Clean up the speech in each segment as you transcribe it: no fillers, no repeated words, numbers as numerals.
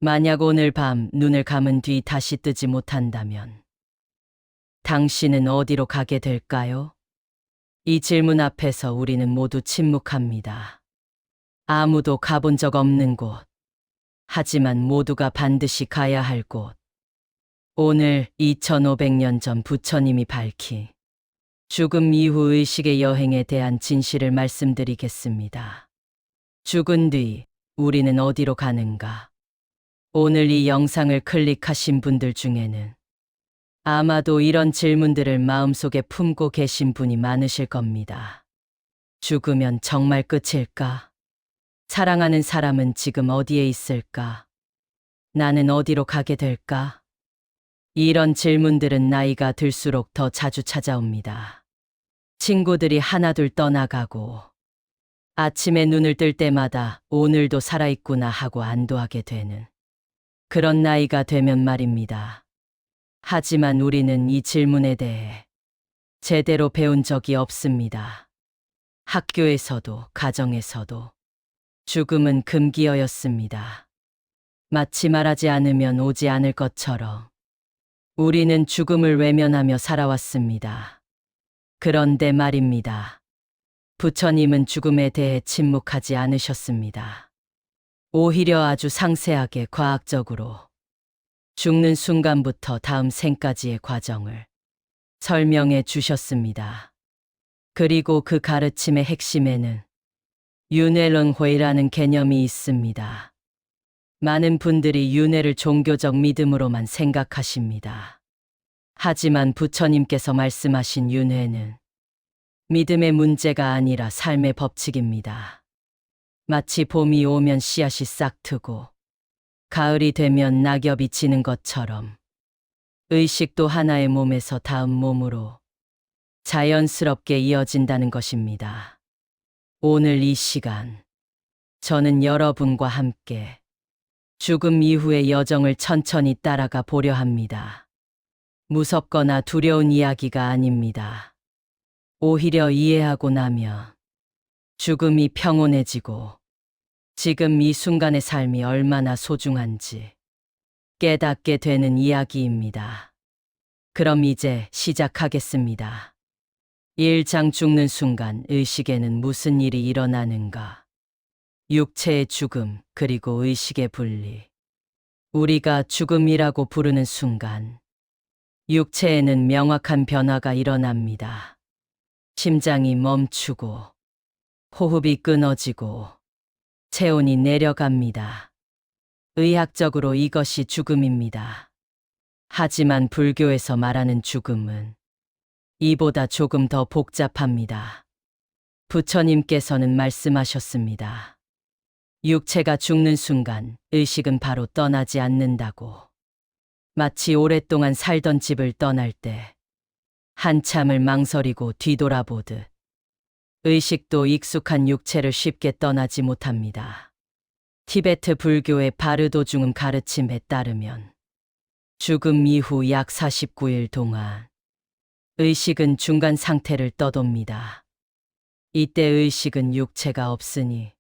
만약 오늘 밤 눈을 감은 뒤 다시 뜨지 못한다면 당신은 어디로 가게 될까요? 이 질문 앞에서 우리는 모두 침묵합니다. 아무도 가본 적 없는 곳. 하지만 모두가 반드시 가야 할 곳. 오늘 2500년 전 부처님이 밝힌 죽음 이후 의식의 여행에 대한 진실을 말씀드리겠습니다. 죽은 뒤 우리는 어디로 가는가? 오늘 이 영상을 클릭하신 분들 중에는 아마도 이런 질문들을 마음속에 품고 계신 분이 많으실 겁니다. 죽으면 정말 끝일까? 사랑하는 사람은 지금 어디에 있을까? 나는 어디로 가게 될까? 이런 질문들은 나이가 들수록 더 자주 찾아옵니다. 친구들이 하나둘 떠나가고 아침에 눈을 뜰 때마다 오늘도 살아있구나 하고 안도하게 되는 그런 나이가 되면 말입니다. 하지만 우리는 이 질문에 대해 제대로 배운 적이 없습니다. 학교에서도 가정에서도 죽음은 금기어였습니다. 마치 말하지 않으면 오지 않을 것처럼 우리는 죽음을 외면하며 살아왔습니다. 그런데 말입니다. 부처님은 죽음에 대해 침묵하지 않으셨습니다. 오히려 아주 상세하게 과학적으로 죽는 순간부터 다음 생까지의 과정을 설명해 주셨습니다. 그리고 그 가르침의 핵심에는 윤회론회라는 개념이 있습니다. 많은 분들이 윤회를 종교적 믿음으로만 생각하십니다. 하지만 부처님께서 말씀하신 윤회는 믿음의 문제가 아니라 삶의 법칙입니다. 마치 봄이 오면 씨앗이 싹 트고 가을이 되면 낙엽이 지는 것처럼 의식도 하나의 몸에서 다음 몸으로 자연스럽게 이어진다는 것입니다. 오늘 이 시간, 저는 여러분과 함께 죽음 이후의 여정을 천천히 따라가 보려 합니다. 무섭거나 두려운 이야기가 아닙니다. 오히려 이해하고 나면 죽음이 평온해지고 지금 이 순간의 삶이 얼마나 소중한지 깨닫게 되는 이야기입니다. 그럼 이제 시작하겠습니다. 1장 죽는 순간 의식에는 무슨 일이 일어나는가? 육체의 죽음 그리고 의식의 분리. 우리가 죽음이라고 부르는 순간 육체에는 명확한 변화가 일어납니다. 심장이 멈추고 호흡이 끊어지고 체온이 내려갑니다. 의학적으로 이것이 죽음입니다. 하지만 불교에서 말하는 죽음은 이보다 조금 더 복잡합니다. 부처님께서는 말씀하셨습니다. 육체가 죽는 순간 의식은 바로 떠나지 않는다고. 마치 오랫동안 살던 집을 떠날 때 한참을 망설이고 뒤돌아보듯 의식도 익숙한 육체를 쉽게 떠나지 못합니다. 티베트 불교의 바르도중음 가르침에 따르면 죽음 이후 약 49일 동안 의식은 중간 상태를 떠돕니다. 이때 의식은 육체가 없으니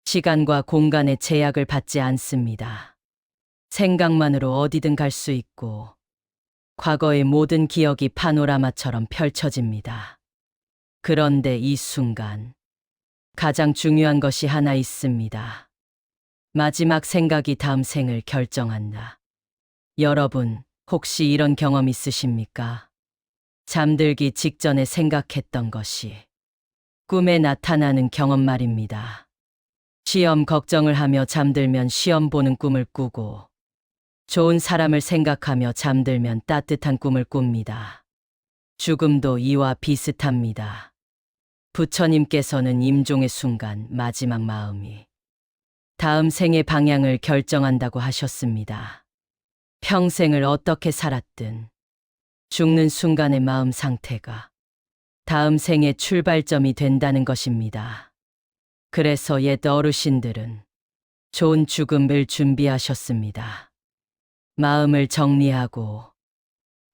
시간과 공간의 제약을 받지 않습니다. 생각만으로 어디든 갈 수 있고 과거의 모든 기억이 파노라마처럼 펼쳐집니다. 그런데 이 순간 가장 중요한 것이 하나 있습니다. 마지막 생각이 다음 생을 결정한다. 여러분, 혹시 이런 경험 있으십니까? 잠들기 직전에 생각했던 것이 꿈에 나타나는 경험 말입니다. 시험 걱정을 하며 잠들면 시험 보는 꿈을 꾸고 좋은 사람을 생각하며 잠들면 따뜻한 꿈을 꿉니다. 죽음도 이와 비슷합니다. 부처님께서는 임종의 순간 마지막 마음이 다음 생의 방향을 결정한다고 하셨습니다. 평생을 어떻게 살았든 죽는 순간의 마음 상태가 다음 생의 출발점이 된다는 것입니다. 그래서 옛 어르신들은 좋은 죽음을 준비하셨습니다. 마음을 정리하고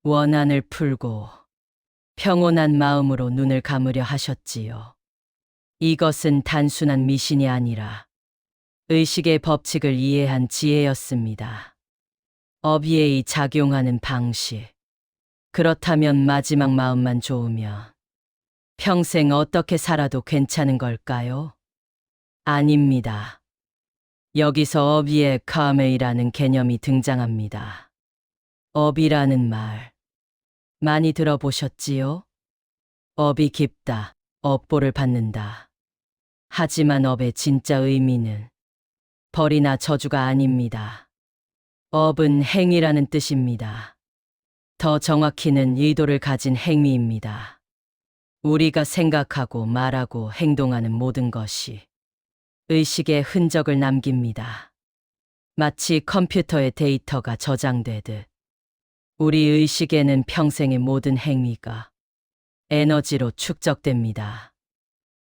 원한을 풀고 평온한 마음으로 눈을 감으려 하셨지요. 이것은 단순한 미신이 아니라 의식의 법칙을 이해한 지혜였습니다. 업위에 작용하는 방식. 그렇다면 마지막 마음만 좋으면 평생 어떻게 살아도 괜찮은 걸까요? 아닙니다. 여기서 업위의 카메이라는 개념이 등장합니다. 업이라는 말 많이 들어보셨지요? 업이 깊다, 업보를 받는다. 하지만 업의 진짜 의미는 벌이나 저주가 아닙니다. 업은 행위라는 뜻입니다. 더 정확히는 의도를 가진 행위입니다. 우리가 생각하고 말하고 행동하는 모든 것이 의식의 흔적을 남깁니다. 마치 컴퓨터의 데이터가 저장되듯 우리 의식에는 평생의 모든 행위가 에너지로 축적됩니다.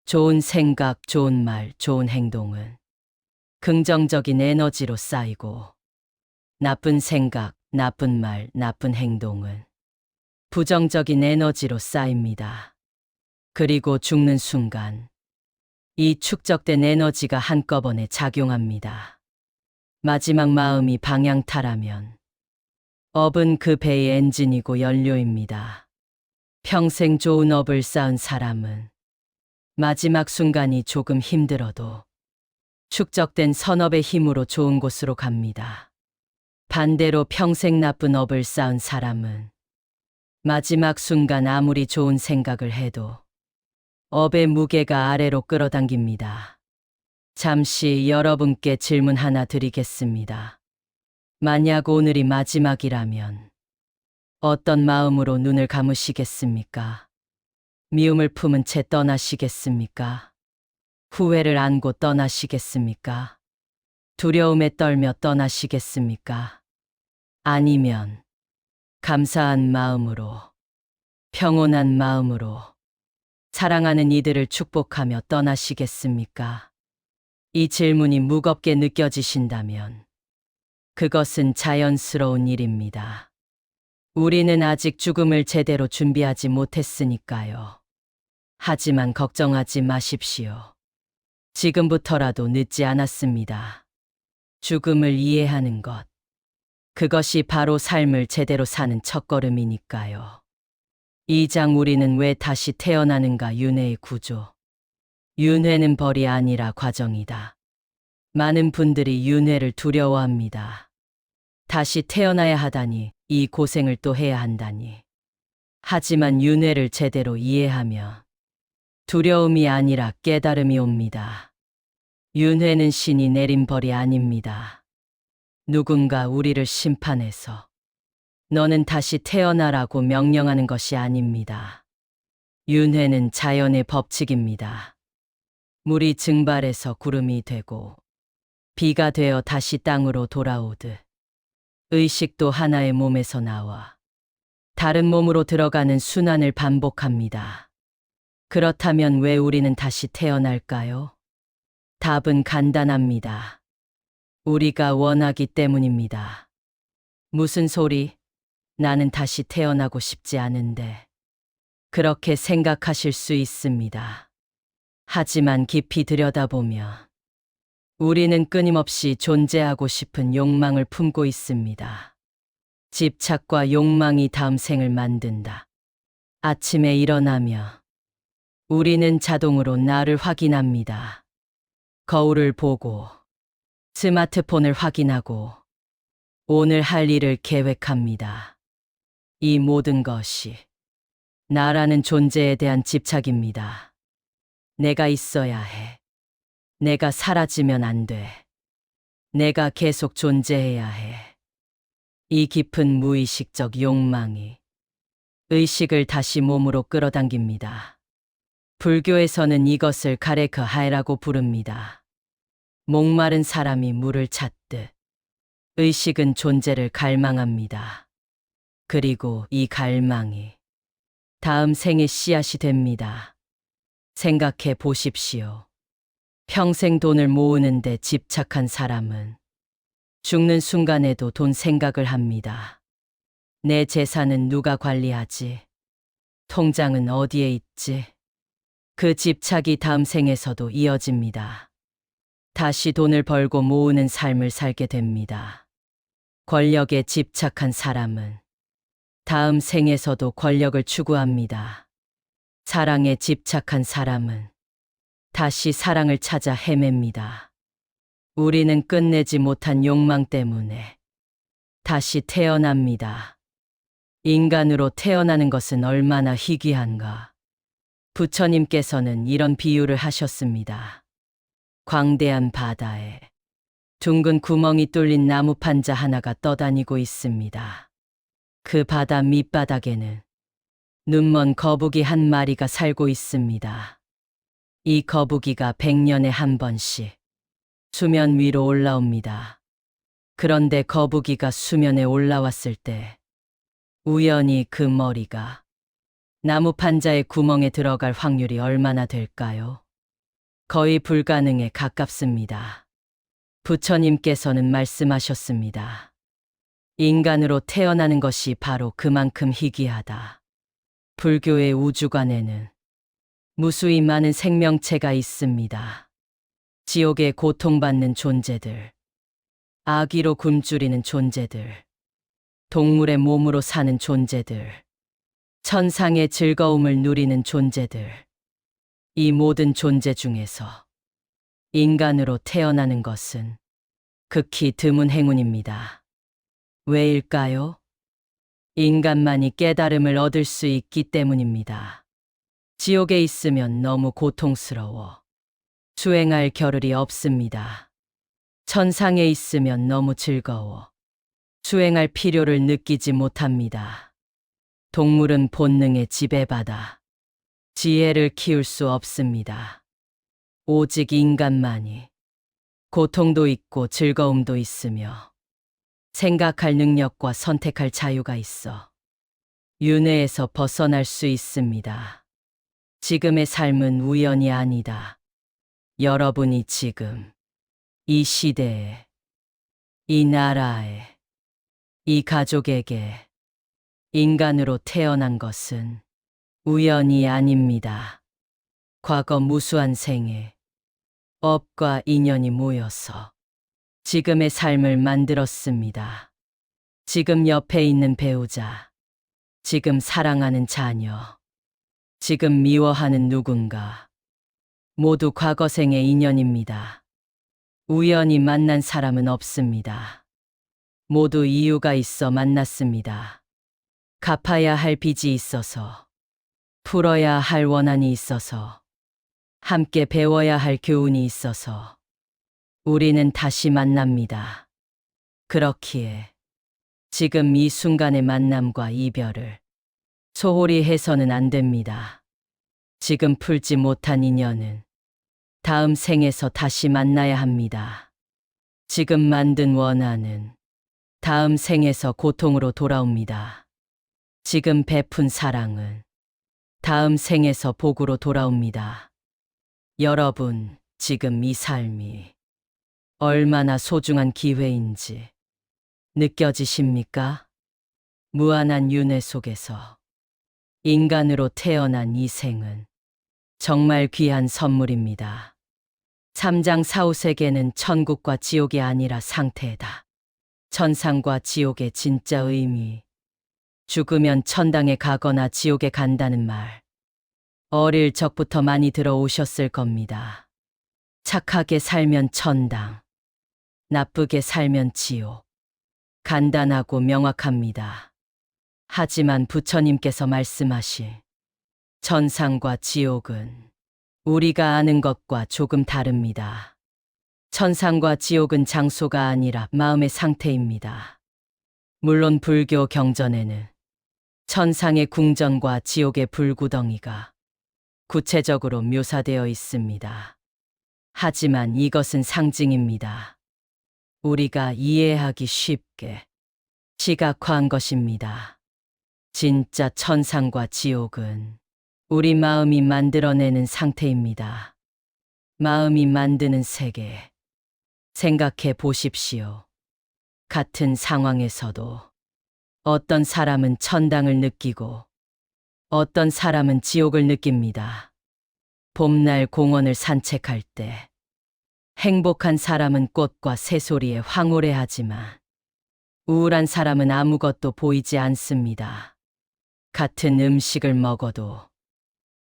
좋은 생각, 좋은 말, 좋은 행동은 긍정적인 에너지로 쌓이고 나쁜 생각, 나쁜 말, 나쁜 행동은 부정적인 에너지로 쌓입니다. 그리고 죽는 순간 이 축적된 에너지가 한꺼번에 작용합니다. 마지막 마음이 방향타라면 업은 그 배의 엔진이고 연료입니다. 평생 좋은 업을 쌓은 사람은 마지막 순간이 조금 힘들어도 축적된 선업의 힘으로 좋은 곳으로 갑니다. 반대로 평생 나쁜 업을 쌓은 사람은 마지막 순간 아무리 좋은 생각을 해도 업의 무게가 아래로 끌어당깁니다. 잠시 여러분께 질문 하나 드리겠습니다. 만약 오늘이 마지막이라면 어떤 마음으로 눈을 감으시겠습니까? 미움을 품은 채 떠나시겠습니까? 후회를 안고 떠나시겠습니까? 두려움에 떨며 떠나시겠습니까? 아니면 감사한 마음으로, 평온한 마음으로, 사랑하는 이들을 축복하며 떠나시겠습니까? 이 질문이 무겁게 느껴지신다면 그것은 자연스러운 일입니다. 우리는 아직 죽음을 제대로 준비하지 못했으니까요. 하지만 걱정하지 마십시오. 지금부터라도 늦지 않았습니다. 죽음을 이해하는 것. 그것이 바로 삶을 제대로 사는 첫걸음이니까요. 2장 우리는 왜 다시 태어나는가 윤회의 구조. 윤회는 벌이 아니라 과정이다. 많은 분들이 윤회를 두려워합니다. 다시 태어나야 하다니, 이 고생을 또 해야 한다니. 하지만 윤회를 제대로 이해하며 두려움이 아니라 깨달음이 옵니다. 윤회는 신이 내린 벌이 아닙니다. 누군가 우리를 심판해서 너는 다시 태어나라고 명령하는 것이 아닙니다. 윤회는 자연의 법칙입니다. 물이 증발해서 구름이 되고 비가 되어 다시 땅으로 돌아오듯 의식도 하나의 몸에서 나와 다른 몸으로 들어가는 순환을 반복합니다. 그렇다면 왜 우리는 다시 태어날까요? 답은 간단합니다. 우리가 원하기 때문입니다. 무슨 소리? 나는 다시 태어나고 싶지 않은데. 그렇게 생각하실 수 있습니다. 하지만 깊이 들여다보면 우리는 끊임없이 존재하고 싶은 욕망을 품고 있습니다. 집착과 욕망이 다음 생을 만든다. 아침에 일어나며 우리는 자동으로 나를 확인합니다. 거울을 보고 스마트폰을 확인하고 오늘 할 일을 계획합니다. 이 모든 것이 나라는 존재에 대한 집착입니다. 내가 있어야 해. 내가 사라지면 안 돼. 내가 계속 존재해야 해. 이 깊은 무의식적 욕망이 의식을 다시 몸으로 끌어당깁니다. 불교에서는 이것을 가레크 하에라고 부릅니다. 목마른 사람이 물을 찾듯 의식은 존재를 갈망합니다. 그리고 이 갈망이 다음 생의 씨앗이 됩니다. 생각해 보십시오. 평생 돈을 모으는데 집착한 사람은 죽는 순간에도 돈 생각을 합니다. 내 재산은 누가 관리하지? 통장은 어디에 있지? 그 집착이 다음 생에서도 이어집니다. 다시 돈을 벌고 모으는 삶을 살게 됩니다. 권력에 집착한 사람은 다음 생에서도 권력을 추구합니다. 사랑에 집착한 사람은 다시 사랑을 찾아 헤맵니다. 우리는 끝내지 못한 욕망 때문에 다시 태어납니다. 인간으로 태어나는 것은 얼마나 희귀한가. 부처님께서는 이런 비유를 하셨습니다. 광대한 바다에 둥근 구멍이 뚫린 나무 판자 하나가 떠다니고 있습니다. 그 바다 밑바닥에는 눈먼 거북이 한 마리가 살고 있습니다. 이 거북이가 100년에 한 번씩 수면 위로 올라옵니다. 그런데 거북이가 수면에 올라왔을 때 우연히 그 머리가 나무 판자의 구멍에 들어갈 확률이 얼마나 될까요? 거의 불가능에 가깝습니다. 부처님께서는 말씀하셨습니다. 인간으로 태어나는 것이 바로 그만큼 희귀하다. 불교의 우주관에는 무수히 많은 생명체가 있습니다. 지옥에 고통받는 존재들, 아기로 굶주리는 존재들, 동물의 몸으로 사는 존재들, 천상의 즐거움을 누리는 존재들, 이 모든 존재 중에서 인간으로 태어나는 것은 극히 드문 행운입니다. 왜일까요? 인간만이 깨달음을 얻을 수 있기 때문입니다. 지옥에 있으면 너무 고통스러워 수행할 겨를이 없습니다. 천상에 있으면 너무 즐거워 수행할 필요를 느끼지 못합니다. 동물은 본능에 지배받아 지혜를 키울 수 없습니다. 오직 인간만이 고통도 있고 즐거움도 있으며 생각할 능력과 선택할 자유가 있어 윤회에서 벗어날 수 있습니다. 지금의 삶은 우연이 아니다. 여러분이 지금 이 시대에, 이 나라에, 이 가족에게 인간으로 태어난 것은 우연이 아닙니다. 과거 무수한 생에 업과 인연이 모여서 지금의 삶을 만들었습니다. 지금 옆에 있는 배우자, 지금 사랑하는 자녀, 지금 미워하는 누군가, 모두 과거 생의 인연입니다. 우연히 만난 사람은 없습니다. 모두 이유가 있어 만났습니다. 갚아야 할 빚이 있어서, 풀어야 할 원한이 있어서, 함께 배워야 할 교훈이 있어서, 우리는 다시 만납니다. 그렇기에 지금 이 순간의 만남과 이별을 소홀히 해서는 안 됩니다. 지금 풀지 못한 인연은 다음 생에서 다시 만나야 합니다. 지금 만든 원한은 다음 생에서 고통으로 돌아옵니다. 지금 베푼 사랑은 다음 생에서 복으로 돌아옵니다. 여러분, 지금 이 삶이 얼마나 소중한 기회인지 느껴지십니까? 무한한 윤회 속에서 인간으로 태어난 이 생은 정말 귀한 선물입니다. 3장 사후세계는 천국과 지옥이 아니라 상태다. 천상과 지옥의 진짜 의미. 죽으면 천당에 가거나 지옥에 간다는 말. 어릴 적부터 많이 들어오셨을 겁니다. 착하게 살면 천당, 나쁘게 살면 지옥. 간단하고 명확합니다. 하지만 부처님께서 말씀하신 천상과 지옥은 우리가 아는 것과 조금 다릅니다. 천상과 지옥은 장소가 아니라 마음의 상태입니다. 물론 불교 경전에는 천상의 궁전과 지옥의 불구덩이가 구체적으로 묘사되어 있습니다. 하지만 이것은 상징입니다. 우리가 이해하기 쉽게 시각화한 것입니다. 진짜 천상과 지옥은 우리 마음이 만들어내는 상태입니다. 마음이 만드는 세계. 생각해 보십시오. 같은 상황에서도 어떤 사람은 천당을 느끼고 어떤 사람은 지옥을 느낍니다. 봄날 공원을 산책할 때 행복한 사람은 꽃과 새소리에 황홀해하지만 우울한 사람은 아무것도 보이지 않습니다. 같은 음식을 먹어도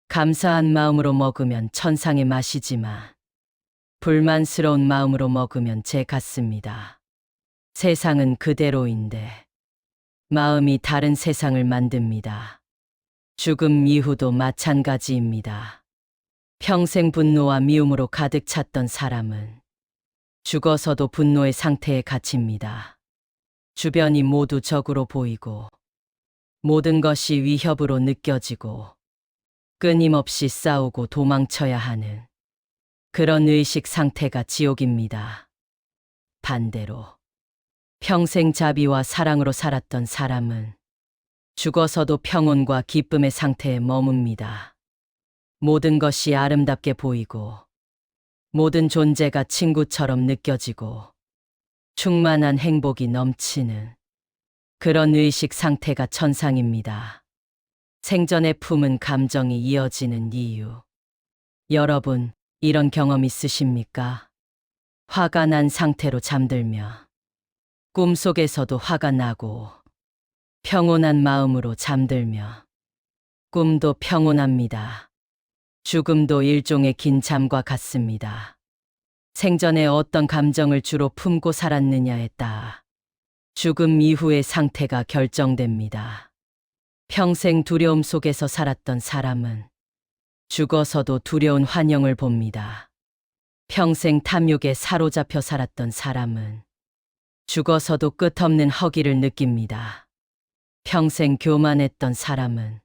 감사한 마음으로 먹으면 천상의 맛이지만 불만스러운 마음으로 먹으면 재 같습니다. 세상은 그대로인데 마음이 다른 세상을 만듭니다. 죽음 이후도 마찬가지입니다. 평생 분노와 미움으로 가득 찼던 사람은 죽어서도 분노의 상태에 갇힙니다. 주변이 모두 적으로 보이고 모든 것이 위협으로 느껴지고 끊임없이 싸우고 도망쳐야 하는 그런 의식 상태가 지옥입니다. 반대로 평생 자비와 사랑으로 살았던 사람은 죽어서도 평온과 기쁨의 상태에 머뭅니다. 모든 것이 아름답게 보이고 모든 존재가 친구처럼 느껴지고 충만한 행복이 넘치는 그런 의식 상태가 천상입니다. 생전에 품은 감정이 이어지는 이유. 여러분, 이런 경험 있으십니까? 화가 난 상태로 잠들며 꿈속에서도 화가 나고 평온한 마음으로 잠들며 꿈도 평온합니다. 죽음도 일종의 긴 잠과 같습니다. 생전에 어떤 감정을 주로 품고 살았느냐에 따라 죽음 이후의 상태가 결정됩니다. 평생 두려움 속에서 살았던 사람은 죽어서도 두려운 환영을 봅니다. 평생 탐욕에 사로잡혀 살았던 사람은 죽어서도 끝없는 허기를 느낍니다. 평생 교만했던 사람은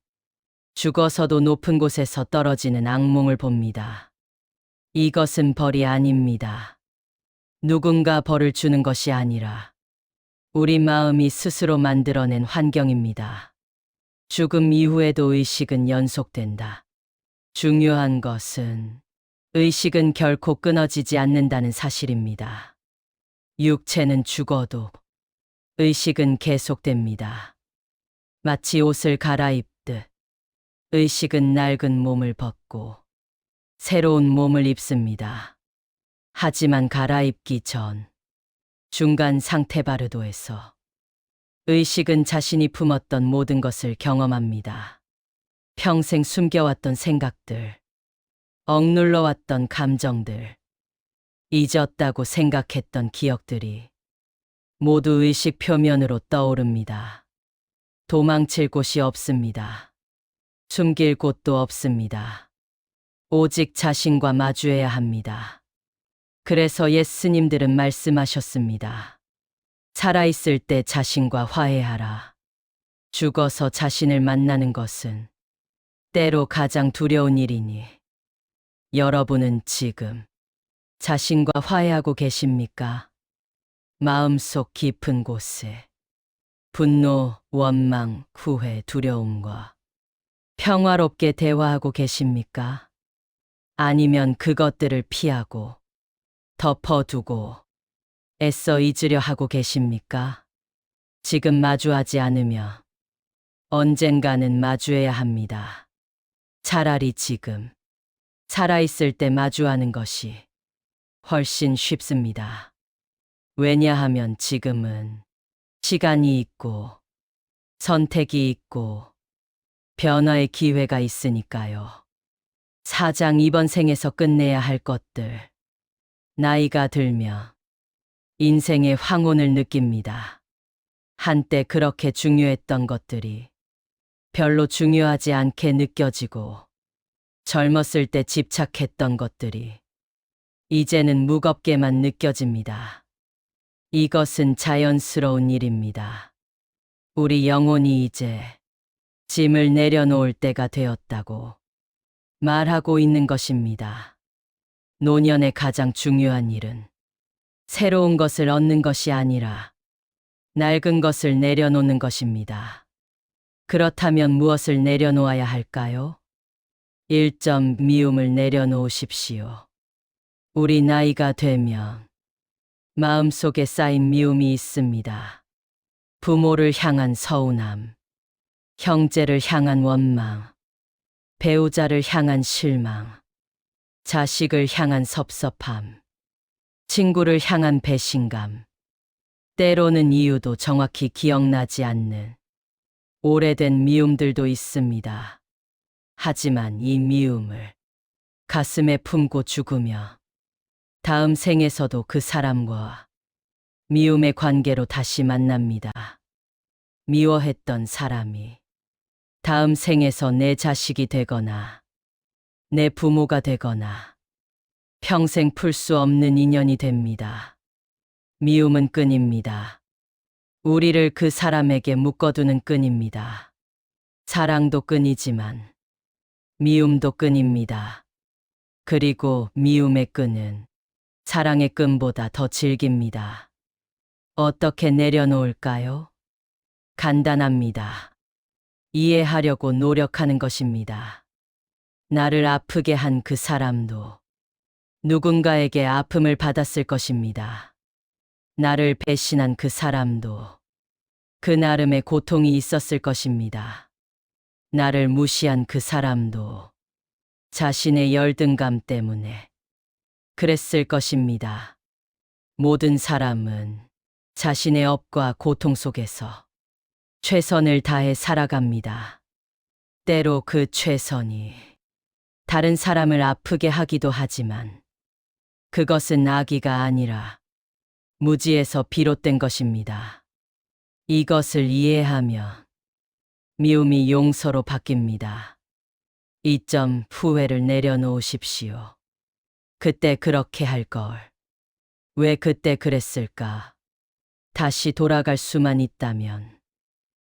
죽어서도 높은 곳에서 떨어지는 악몽을 봅니다. 이것은 벌이 아닙니다. 누군가 벌을 주는 것이 아니라 우리 마음이 스스로 만들어낸 환경입니다. 죽음 이후에도 의식은 연속된다. 중요한 것은 의식은 결코 끊어지지 않는다는 사실입니다. 육체는 죽어도 의식은 계속됩니다. 마치 옷을 갈아입듯 의식은 낡은 몸을 벗고 새로운 몸을 입습니다. 하지만 갈아입기 전 중간 상태바르도에서 의식은 자신이 품었던 모든 것을 경험합니다. 평생 숨겨왔던 생각들, 억눌러왔던 감정들, 잊었다고 생각했던 기억들이 모두 의식 표면으로 떠오릅니다. 도망칠 곳이 없습니다. 숨길 곳도 없습니다. 오직 자신과 마주해야 합니다. 그래서 예수님들은 말씀하셨습니다. 살아있을 때 자신과 화해하라. 죽어서 자신을 만나는 것은 때로 가장 두려운 일이니 여러분은 지금 자신과 화해하고 계십니까? 마음속 깊은 곳에 분노, 원망, 후회, 두려움과 평화롭게 대화하고 계십니까? 아니면 그것들을 피하고 덮어두고 애써 잊으려 하고 계십니까? 지금 마주하지 않으며 언젠가는 마주해야 합니다. 차라리 지금 살아있을 때 마주하는 것이 훨씬 쉽습니다. 왜냐하면 지금은 시간이 있고 선택이 있고 변화의 기회가 있으니까요. 4장 이번 생에서 끝내야 할 것들. 나이가 들며 인생의 황혼을 느낍니다. 한때 그렇게 중요했던 것들이 별로 중요하지 않게 느껴지고 젊었을 때 집착했던 것들이 이제는 무겁게만 느껴집니다. 이것은 자연스러운 일입니다. 우리 영혼이 이제 짐을 내려놓을 때가 되었다고 말하고 있는 것입니다. 노년의 가장 중요한 일은 새로운 것을 얻는 것이 아니라 낡은 것을 내려놓는 것입니다. 그렇다면 무엇을 내려놓아야 할까요? 1점 미움을 내려놓으십시오. 우리 나이가 되면 마음속에 쌓인 미움이 있습니다. 부모를 향한 서운함, 형제를 향한 원망, 배우자를 향한 실망, 자식을 향한 섭섭함, 친구를 향한 배신감, 때로는 이유도 정확히 기억나지 않는 오래된 미움들도 있습니다. 하지만 이 미움을 가슴에 품고 죽으며 다음 생에서도 그 사람과 미움의 관계로 다시 만납니다. 미워했던 사람이 다음 생에서 내 자식이 되거나 내 부모가 되거나 평생 풀 수 없는 인연이 됩니다. 미움은 끈입니다. 우리를 그 사람에게 묶어두는 끈입니다. 사랑도 끈이지만 미움도 끈입니다. 그리고 미움의 끈은 사랑의 끈보다 더 질깁니다. 어떻게 내려놓을까요? 간단합니다. 이해하려고 노력하는 것입니다. 나를 아프게 한 그 사람도 누군가에게 아픔을 받았을 것입니다. 나를 배신한 그 사람도 그 나름의 고통이 있었을 것입니다. 나를 무시한 그 사람도 자신의 열등감 때문에 그랬을 것입니다. 모든 사람은 자신의 업과 고통 속에서 최선을 다해 살아갑니다. 때로 그 최선이 다른 사람을 아프게 하기도 하지만 그것은 악의가 아니라 무지에서 비롯된 것입니다. 이것을 이해하면 미움이 용서로 바뀝니다. 이점 후회를 내려놓으십시오. 그때 그렇게 할 걸. 왜 그때 그랬을까? 다시 돌아갈 수만 있다면.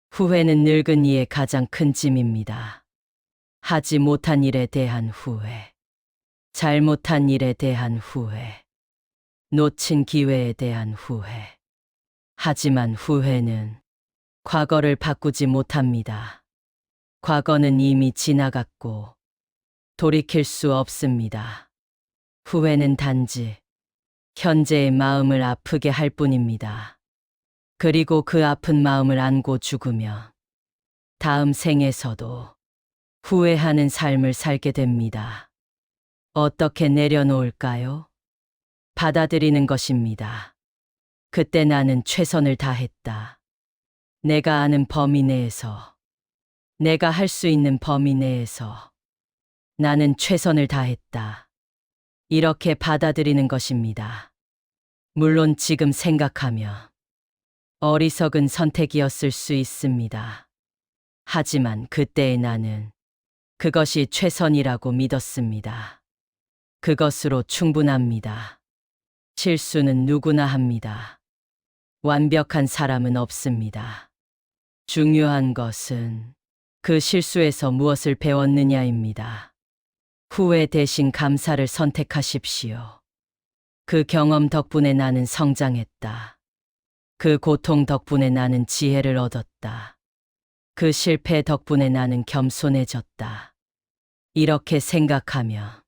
후회는 늙은 이의 가장 큰 짐입니다. 하지 못한 일에 대한 후회. 잘못한 일에 대한 후회. 놓친 기회에 대한 후회. 하지만 후회는 과거를 바꾸지 못합니다. 과거는 이미 지나갔고 돌이킬 수 없습니다. 후회는 단지 현재의 마음을 아프게 할 뿐입니다. 그리고 그 아픈 마음을 안고 죽으며 다음 생에서도 후회하는 삶을 살게 됩니다. 어떻게 내려놓을까요? 받아들이는 것입니다. 그때 나는 최선을 다했다. 내가 아는 범위 내에서, 내가 할 수 있는 범위 내에서 나는 최선을 다했다. 이렇게 받아들이는 것입니다. 물론 지금 생각하며 어리석은 선택이었을 수 있습니다. 하지만 그때의 나는 그것이 최선이라고 믿었습니다. 그것으로 충분합니다. 실수는 누구나 합니다. 완벽한 사람은 없습니다. 중요한 것은 그 실수에서 무엇을 배웠느냐입니다. 후회 대신 감사를 선택하십시오. 그 경험 덕분에 나는 성장했다. 그 고통 덕분에 나는 지혜를 얻었다. 그 실패 덕분에 나는 겸손해졌다. 이렇게 생각하며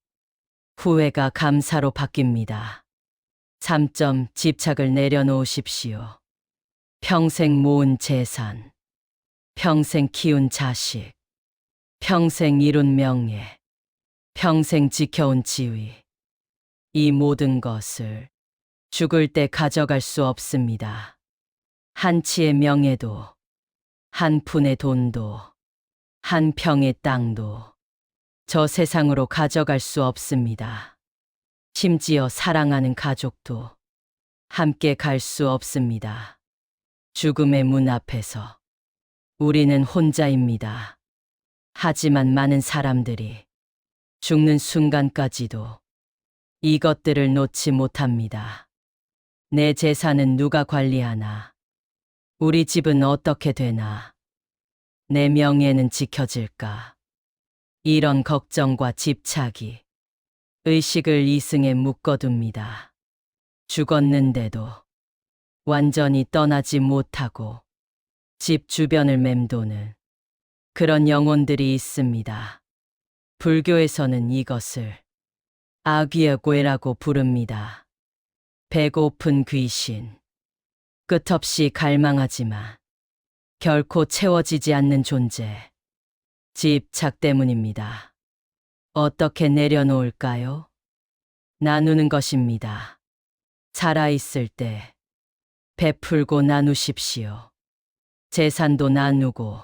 후회가 감사로 바뀝니다. 3점 집착을 내려놓으십시오. 평생 모은 재산, 평생 키운 자식, 평생 이룬 명예, 평생 지켜온 지위. 이 모든 것을 죽을 때 가져갈 수 없습니다. 한 치의 명예도, 한 푼의 돈도, 한 평의 땅도 저 세상으로 가져갈 수 없습니다. 심지어 사랑하는 가족도 함께 갈 수 없습니다. 죽음의 문 앞에서 우리는 혼자입니다. 하지만 많은 사람들이 죽는 순간까지도 이것들을 놓지 못합니다. 내 재산은 누가 관리하나? 우리 집은 어떻게 되나? 내 명예는 지켜질까? 이런 걱정과 집착이 의식을 이승에 묶어둡니다. 죽었는데도 완전히 떠나지 못하고 집 주변을 맴도는 그런 영혼들이 있습니다. 불교에서는 이것을 아귀의 궤라고 부릅니다. 배고픈 귀신, 끝없이 갈망하지만 결코 채워지지 않는 존재, 집착 때문입니다. 어떻게 내려놓을까요? 나누는 것입니다. 살아있을 때 베풀고 나누십시오. 재산도 나누고,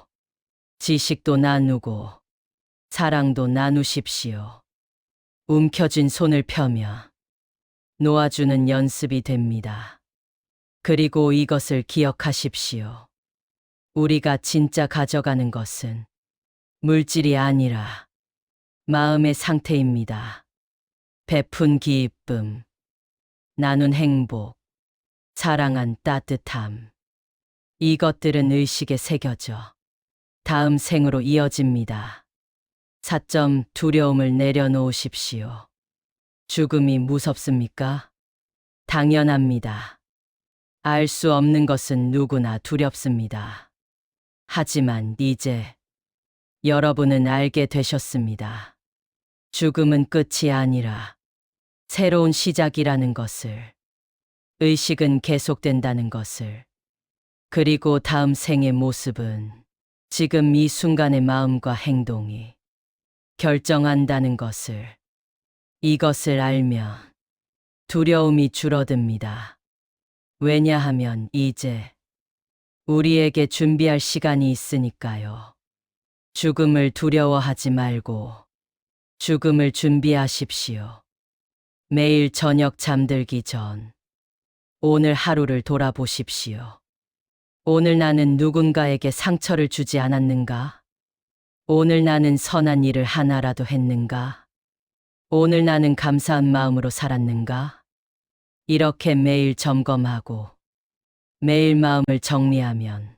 지식도 나누고, 사랑도 나누십시오. 움켜쥔 손을 펴며 놓아주는 연습이 됩니다. 그리고 이것을 기억하십시오. 우리가 진짜 가져가는 것은 물질이 아니라 마음의 상태입니다. 베푼 기쁨, 나눈 행복, 사랑한 따뜻함. 이것들은 의식에 새겨져 다음 생으로 이어집니다. 4점 두려움을 내려놓으십시오. 죽음이 무섭습니까? 당연합니다. 알 수 없는 것은 누구나 두렵습니다. 하지만 이제 여러분은 알게 되셨습니다. 죽음은 끝이 아니라 새로운 시작이라는 것을, 의식은 계속된다는 것을, 그리고 다음 생의 모습은 지금 이 순간의 마음과 행동이 결정한다는 것을, 이것을 알면 두려움이 줄어듭니다. 왜냐하면 이제 우리에게 준비할 시간이 있으니까요. 죽음을 두려워하지 말고 죽음을 준비하십시오. 매일 저녁 잠들기 전 오늘 하루를 돌아보십시오. 오늘 나는 누군가에게 상처를 주지 않았는가? 오늘 나는 선한 일을 하나라도 했는가? 오늘 나는 감사한 마음으로 살았는가? 이렇게 매일 점검하고 매일 마음을 정리하면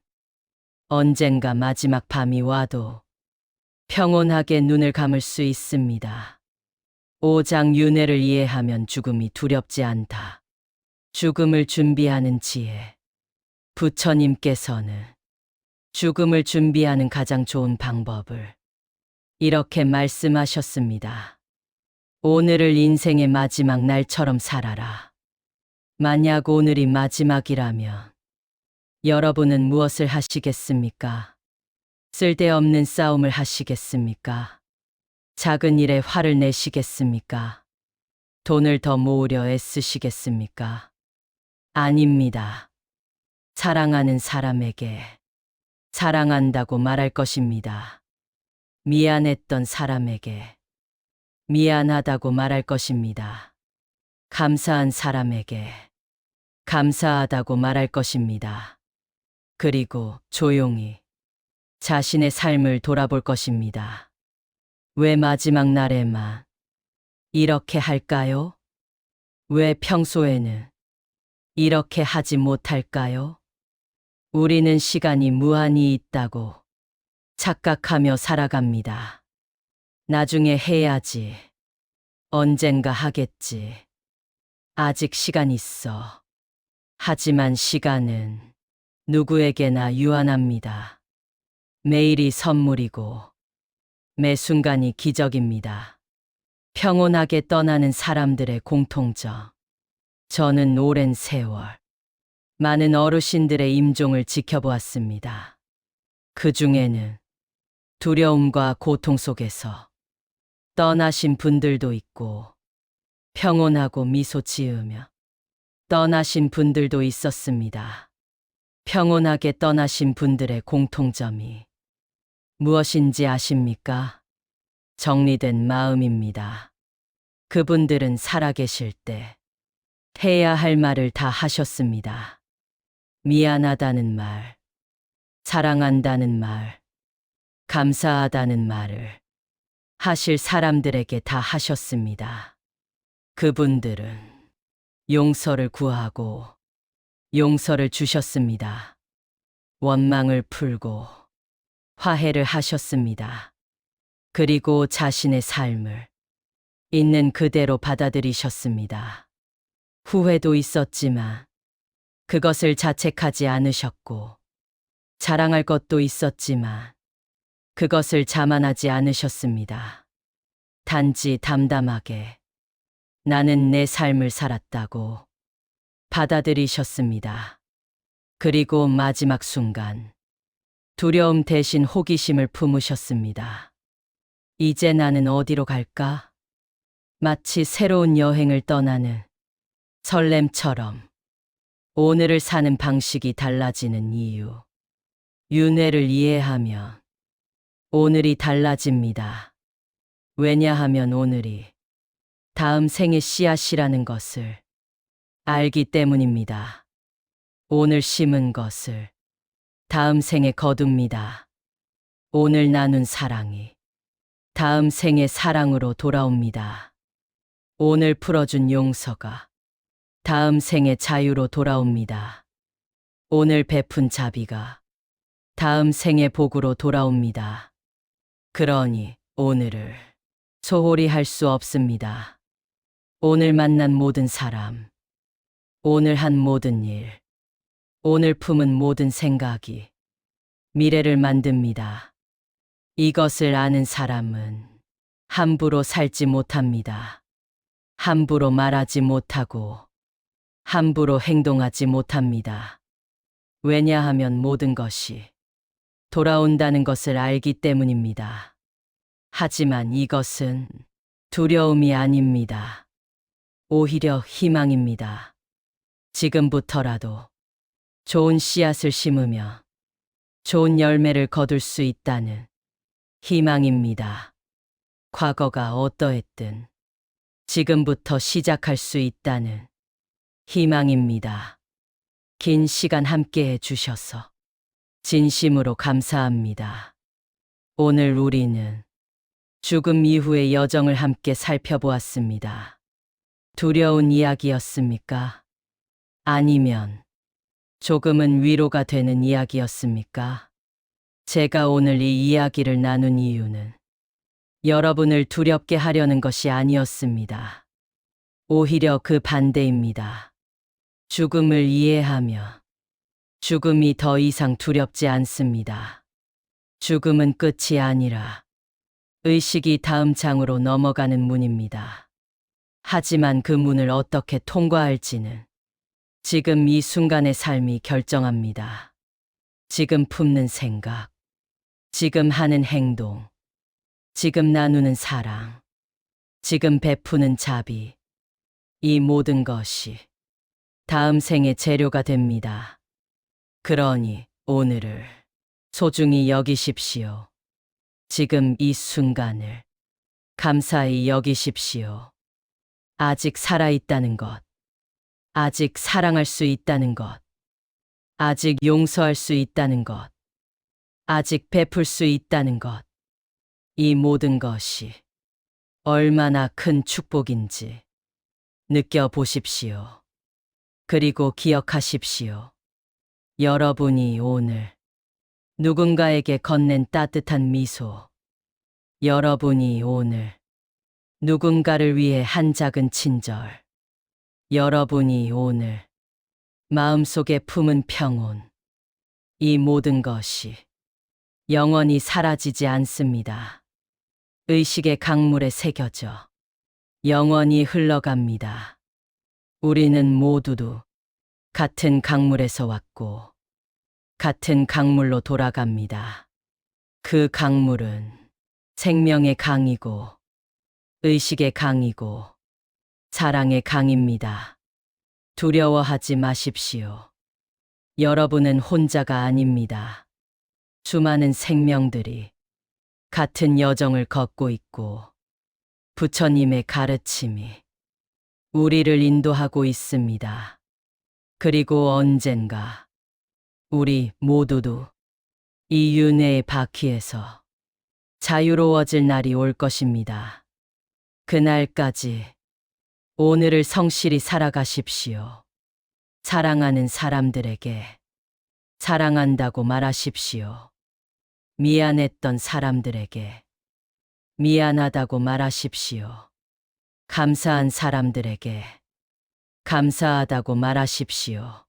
언젠가 마지막 밤이 와도 평온하게 눈을 감을 수 있습니다. 5장 윤회를 이해하면 죽음이 두렵지 않다. 죽음을 준비하는 지혜. 부처님께서는 죽음을 준비하는 가장 좋은 방법을 이렇게 말씀하셨습니다. 오늘을 인생의 마지막 날처럼 살아라. 만약 오늘이 마지막이라면 여러분은 무엇을 하시겠습니까? 쓸데없는 싸움을 하시겠습니까? 작은 일에 화를 내시겠습니까? 돈을 더 모으려 애쓰시겠습니까? 아닙니다. 사랑하는 사람에게 사랑한다고 말할 것입니다. 미안했던 사람에게 미안하다고 말할 것입니다. 감사한 사람에게 감사하다고 말할 것입니다. 그리고 조용히 자신의 삶을 돌아볼 것입니다. 왜 마지막 날에만 이렇게 할까요? 왜 평소에는 이렇게 하지 못할까요? 우리는 시간이 무한히 있다고 착각하며 살아갑니다. 나중에 해야지. 언젠가 하겠지. 아직 시간 있어. 하지만 시간은 누구에게나 유한합니다. 매일이 선물이고 매 순간이 기적입니다. 평온하게 떠나는 사람들의 공통점. 저는 오랜 세월 많은 어르신들의 임종을 지켜보았습니다. 그 중에는 두려움과 고통 속에서 떠나신 분들도 있고 평온하고 미소 지으며 떠나신 분들도 있었습니다. 평온하게 떠나신 분들의 공통점이 무엇인지 아십니까? 정리된 마음입니다. 그분들은 살아계실 때 해야 할 말을 다 하셨습니다. 미안하다는 말, 사랑한다는 말, 감사하다는 말을 하실 사람들에게 다 하셨습니다. 그분들은 용서를 구하고 용서를 주셨습니다. 원망을 풀고 화해를 하셨습니다. 그리고 자신의 삶을 있는 그대로 받아들이셨습니다. 후회도 있었지만 그것을 자책하지 않으셨고 자랑할 것도 있었지만 그것을 자만하지 않으셨습니다. 단지 담담하게 나는 내 삶을 살았다고 받아들이셨습니다. 그리고 마지막 순간 두려움 대신 호기심을 품으셨습니다. 이제 나는 어디로 갈까? 마치 새로운 여행을 떠나는 설렘처럼 오늘을 사는 방식이 달라지는 이유. 윤회를 이해하면 오늘이 달라집니다. 왜냐하면 오늘이 다음 생의 씨앗이라는 것을 알기 때문입니다. 오늘 심은 것을 다음 생에 거둡니다. 오늘 나눈 사랑이 다음 생의 사랑으로 돌아옵니다. 오늘 풀어준 용서가 다음 생의 자유로 돌아옵니다. 오늘 베푼 자비가 다음 생의 복으로 돌아옵니다. 그러니 오늘을 소홀히 할 수 없습니다. 오늘 만난 모든 사람, 오늘 한 모든 일, 오늘 품은 모든 생각이 미래를 만듭니다. 이것을 아는 사람은 함부로 살지 못합니다. 함부로 말하지 못하고 함부로 행동하지 못합니다. 왜냐하면 모든 것이 돌아온다는 것을 알기 때문입니다. 하지만 이것은 두려움이 아닙니다. 오히려 희망입니다. 지금부터라도 좋은 씨앗을 심으며 좋은 열매를 거둘 수 있다는 희망입니다. 과거가 어떠했든 지금부터 시작할 수 있다는 희망입니다. 긴 시간 함께 해주셔서 진심으로 감사합니다. 오늘 우리는 죽음 이후의 여정을 함께 살펴보았습니다. 두려운 이야기였습니까? 아니면 조금은 위로가 되는 이야기였습니까? 제가 오늘 이 이야기를 나눈 이유는 여러분을 두렵게 하려는 것이 아니었습니다. 오히려 그 반대입니다. 죽음을 이해하며 죽음이 더 이상 두렵지 않습니다. 죽음은 끝이 아니라 의식이 다음 장으로 넘어가는 문입니다. 하지만 그 문을 어떻게 통과할지는 지금 이 순간의 삶이 결정합니다. 지금 품는 생각, 지금 하는 행동, 지금 나누는 사랑, 지금 베푸는 자비, 이 모든 것이 다음 생의 재료가 됩니다. 그러니 오늘을 소중히 여기십시오. 지금 이 순간을 감사히 여기십시오. 아직 살아있다는 것, 아직 사랑할 수 있다는 것, 아직 용서할 수 있다는 것, 아직 베풀 수 있다는 것, 이 모든 것이 얼마나 큰 축복인지 느껴보십시오. 그리고 기억하십시오. 여러분이 오늘 누군가에게 건넨 따뜻한 미소, 여러분이 오늘 누군가를 위해 한 작은 친절, 여러분이 오늘 마음속에 품은 평온, 이 모든 것이 영원히 사라지지 않습니다. 의식의 강물에 새겨져 영원히 흘러갑니다. 우리는 모두도 같은 강물에서 왔고 같은 강물로 돌아갑니다. 그 강물은 생명의 강이고 의식의 강이고 사랑의 강입니다. 두려워하지 마십시오. 여러분은 혼자가 아닙니다. 수많은 생명들이 같은 여정을 걷고 있고 부처님의 가르침이 우리를 인도하고 있습니다. 그리고 언젠가 우리 모두도 이 윤회의 바퀴에서 자유로워질 날이 올 것입니다. 그날까지 오늘을 성실히 살아가십시오. 사랑하는 사람들에게 사랑한다고 말하십시오. 미안했던 사람들에게 미안하다고 말하십시오. 감사한 사람들에게 감사하다고 말하십시오.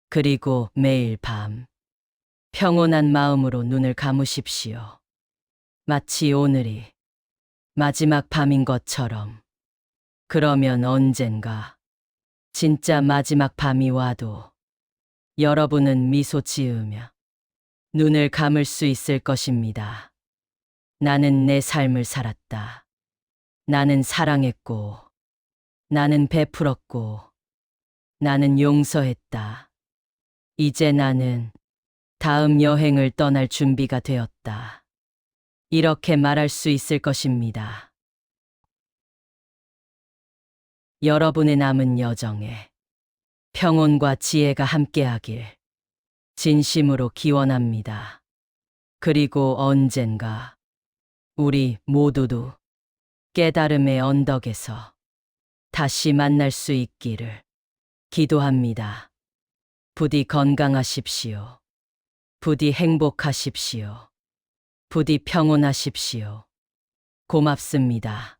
그리고 매일 밤 평온한 마음으로 눈을 감으십시오. 마치 오늘이 마지막 밤인 것처럼. 그러면 언젠가 진짜 마지막 밤이 와도 여러분은 미소 지으며 눈을 감을 수 있을 것입니다. 나는 내 삶을 살았다. 나는 사랑했고, 나는 베풀었고, 나는 용서했다. 이제 나는 다음 여행을 떠날 준비가 되었다. 이렇게 말할 수 있을 것입니다. 여러분의 남은 여정에 평온과 지혜가 함께하길 진심으로 기원합니다. 그리고 언젠가 우리 모두도 깨달음의 언덕에서 다시 만날 수 있기를 기도합니다. 부디 건강하십시오. 부디 행복하십시오. 부디 평온하십시오. 고맙습니다.